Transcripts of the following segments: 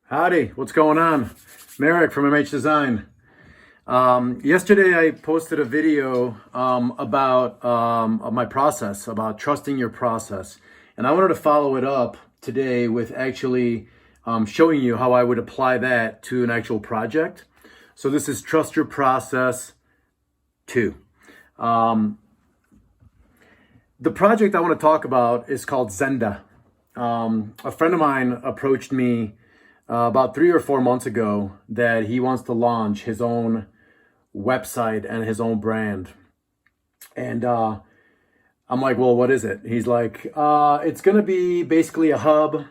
Howdy, what's going on? Merrick from MH Design. Yesterday I posted a video about my process, about trusting your process. And I wanted to follow it up today with actually showing you how I would apply that to an actual project. So this is Trust Your Process 2. The project I want to talk about is called Zenda. A friend of mine approached me about 3 or 4 months ago that he wants to launch his own website and his own brand. And I'm like, well, what is it? He's like, it's going to be basically a hub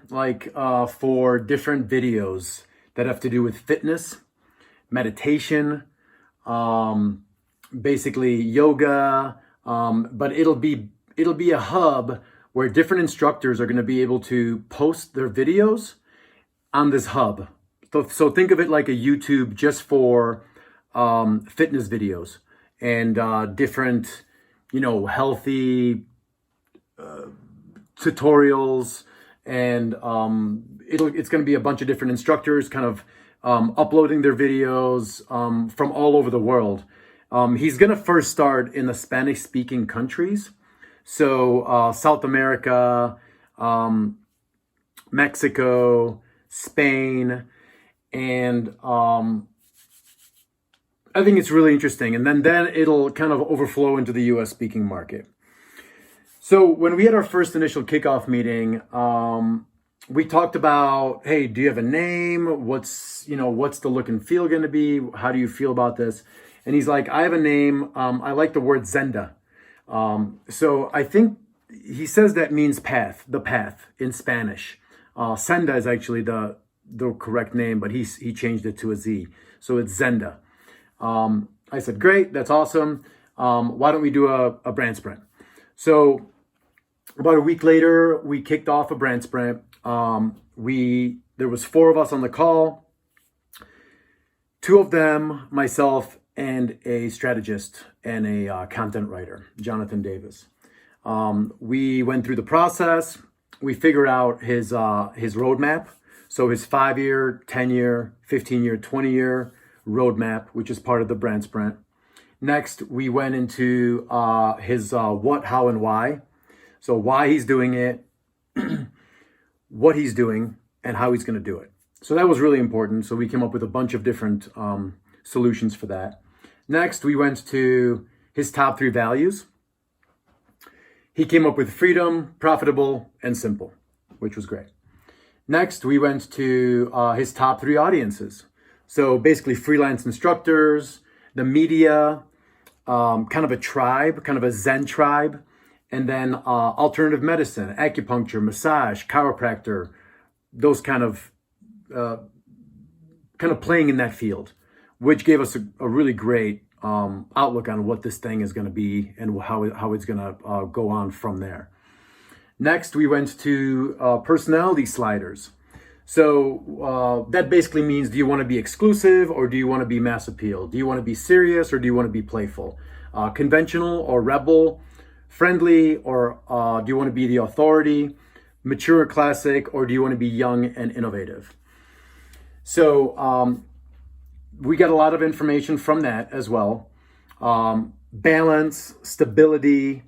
for different videos that have to do with fitness, meditation, basically yoga, but it'll be a hub where different instructors are going to be able to post their videos on this hub. So think of it like a YouTube just for fitness videos and different, healthy tutorials. And it's going to be a bunch of different instructors kind of uploading their videos from all over the world. He's going to first start in the Spanish-speaking countries. So South America, Mexico, Spain, and I think it's really interesting. And then it'll kind of overflow into the US speaking market. So when we had our first initial kickoff meeting, we talked about, hey, do you have a name? What's the look and feel going to be? How do you feel about this? And he's like, I have a name. I like the word Zenda. So I think he says that means path, the path in Spanish. Senda is actually the correct name, but he changed it to a Z. So it's Zenda. I said, great, that's awesome. Why don't we do a brand sprint? So about a week later, we kicked off a brand sprint. There was 4 of us on the call. 2 of them, myself, and a strategist and a content writer, Jonathan Davis. We went through the process. We figured out his roadmap. So his 5-year, 10-year, 15-year, 20-year roadmap, which is part of the brand sprint. Next, we went into his what, how, and why. So why he's doing it, what he's doing, and how he's going to do it. So that was really important. So we came up with a bunch of different solutions for that. Next, we went to his top 3 values. He came up with freedom, profitable, and simple, which was great. Next, we went to his top 3 audiences. So basically freelance instructors, the media, kind of a tribe, kind of a Zen tribe, and then alternative medicine, acupuncture, massage, chiropractor, those kind of playing in that field, which gave us a really great outlook on what this thing is going to be and how it's going to go on from there. Next, we went to personality sliders. So that basically means, do you want to be exclusive or do you want to be mass appeal? Do you want to be serious or do you want to be playful? Conventional or rebel? Friendly or do you want to be the authority? Mature or classic, or do you want to be young and innovative? So we got a lot of information from that as well. Balance, stability,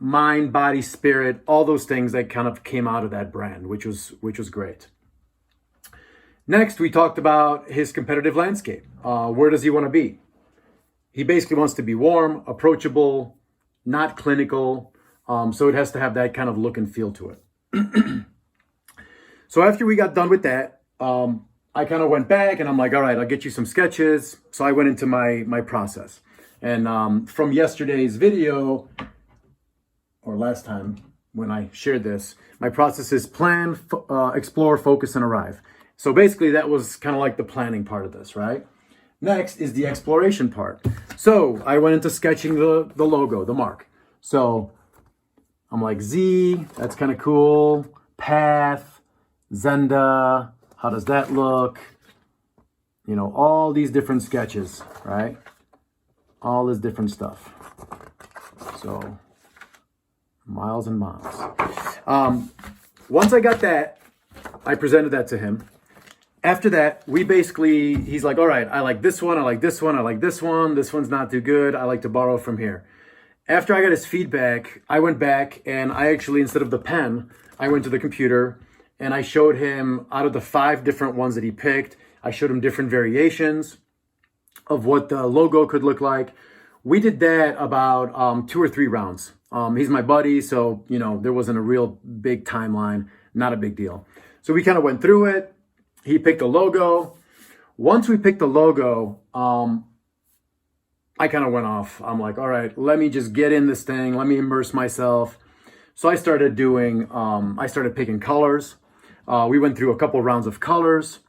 mind, body, spirit, all those things that kind of came out of that brand, which was great. Next, we talked about his competitive landscape. Where does he want to be? He basically wants to be warm, approachable, not clinical. So it has to have that kind of look and feel to it. So after we got done with that, I kind of went back and I'm like, all right, I'll get you some sketches. So I went into my process. And from yesterday's video, or last time when I shared this, my process is plan, explore, focus, and arrive. So basically that was kind of like the planning part of this, right? Next is the exploration part. So I went into sketching the logo, the mark. So I'm like, Z, that's kind of cool. Path, Zenda, how does that look? All these different sketches, right? All this different stuff. So miles and miles. Once I got that, I presented that to him. After that, he's like, all right, I like this one, I like this one, I like this one. This one's not too good. I like to borrow from here. After I got his feedback, I went back and I actually, instead of the pen, I went to the computer and I showed him out of the 5 different ones that he picked, I showed him different variations of what the logo could look like. We did that about 2 or 3 rounds. He's my buddy, so, there wasn't a real big timeline, not a big deal. So we kind of went through it. He picked a logo. Once we picked the logo, I kind of went off. I'm like, all right, let me just get in this thing. Let me immerse myself. So I started picking colors. We went through a couple rounds of colors.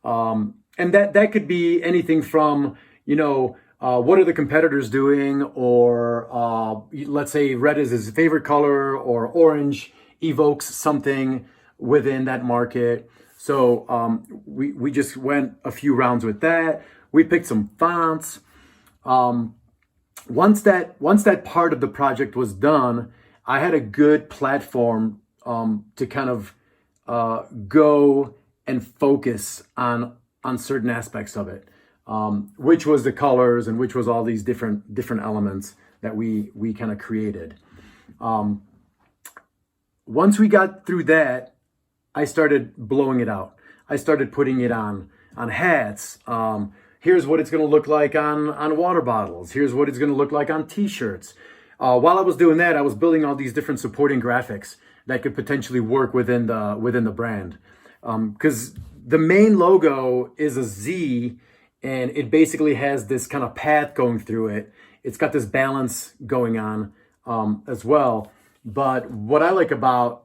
And that could be anything from, what are the competitors doing? Or let's say red is his favorite color, or orange evokes something within that market. So we just went a few rounds with that. We picked some fonts. Once that part of the project was done, I had a good platform to kind of go and focus on certain aspects of it, which was the colors and which was all these different elements that we kind of created. Once we got through that, I started blowing it out. I started putting it on hats. Here's what it's going to look like on water bottles. Here's what it's going to look like on t-shirts. While I was doing that, I was building all these different supporting graphics that could potentially work within the brand. Because the main logo is a Z, and it basically has this kind of path going through it. It's got this balance going on as well. But what I like about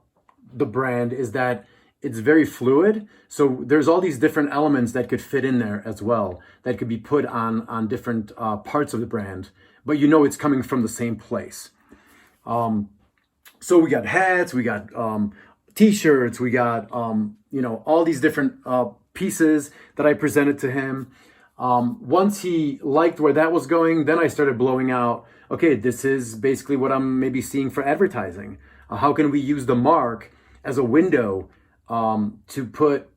the brand is that it's very fluid. So there's all these different elements that could fit in there as well, that could be put on different parts of the brand, but it's coming from the same place. So we got hats, we got t-shirts, we got, all these different pieces that I presented to him. Once he liked where that was going, then I started blowing out, okay, this is basically what I'm maybe seeing for advertising. How can we use the mark as a window to put,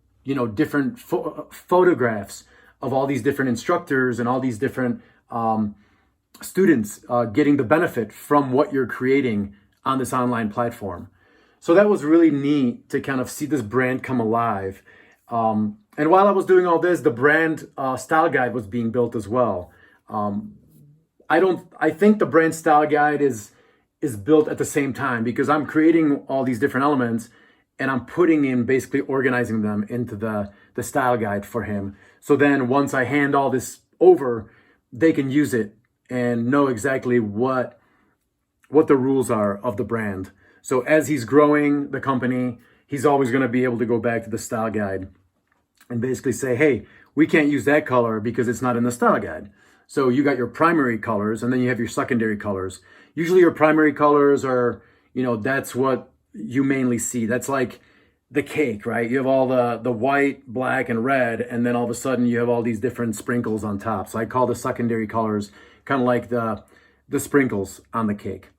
different photographs of all these different instructors and all these different students getting the benefit from what you're creating on this online platform. So that was really neat to kind of see this brand come alive. And while I was doing all this, the brand style guide was being built as well. I think the brand style guide is built at the same time, because I'm creating all these different elements and I'm putting in, basically organizing them into the style guide for him. So then once I hand all this over, they can use it and know exactly what the rules are of the brand. So as he's growing the company, he's always going to be able to go back to the style guide and basically say, hey, we can't use that color because it's not in the style guide. So you got your primary colors and then you have your secondary colors. Usually your primary colors are, that's what you mainly see. That's like the cake, right? You have all the white, black, and red, and then all of a sudden you have all these different sprinkles on top. So I call the secondary colors kind of like the sprinkles on the cake.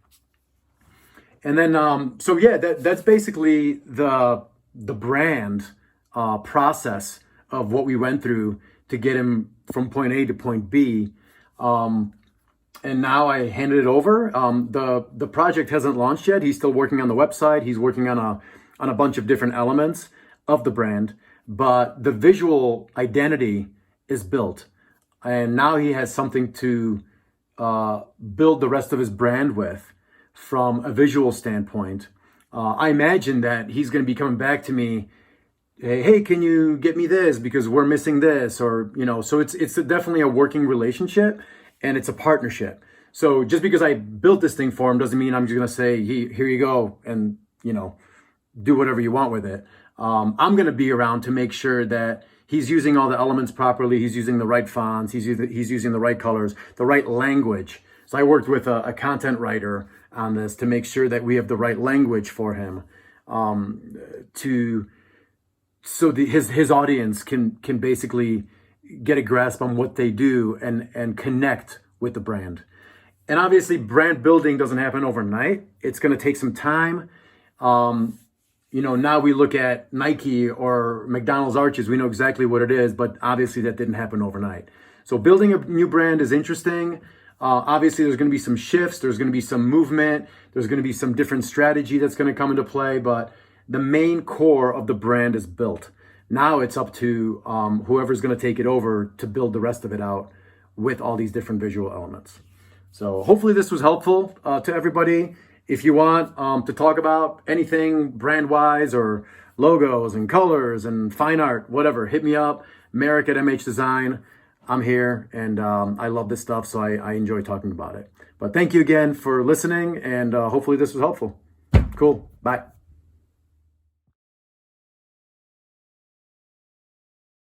And then, that's basically the brand process of what we went through to get him from point A to point B. And now I handed it over. The project hasn't launched yet. He's still working on the website. He's working on a bunch of different elements of the brand, but the visual identity is built. And now he has something to build the rest of his brand with from a visual standpoint. I imagine that he's going to be coming back to me, hey, can you get me this because we're missing this, or so it's definitely a working relationship and it's a partnership. So just because I built this thing for him doesn't mean I'm just going to say, here you go, and do whatever you want with it. I'm going to be around to make sure that he's using all the elements properly. He's using the right fonts. He's using the right colors, the right language. So I worked with a content writer on this to make sure that we have the right language for him, so his audience can basically get a grasp on what they do and connect with the brand. And obviously brand building doesn't happen overnight. It's going to take some time. now we look at Nike or McDonald's arches, we know exactly what it is, but obviously that didn't happen overnight. So building a new brand is interesting. Obviously, there's going to be some shifts. There's going to be some movement. There's going to be some different strategy that's going to come into play. But the main core of the brand is built. Now it's up to whoever's going to take it over to build the rest of it out with all these different visual elements. So hopefully this was helpful to everybody. If you want to talk about anything brand-wise or logos and colors and fine art, whatever, hit me up, Merrick at MH Design. I'm here, and I love this stuff, so I enjoy talking about it. But thank you again for listening, and hopefully this was helpful. Cool. Bye.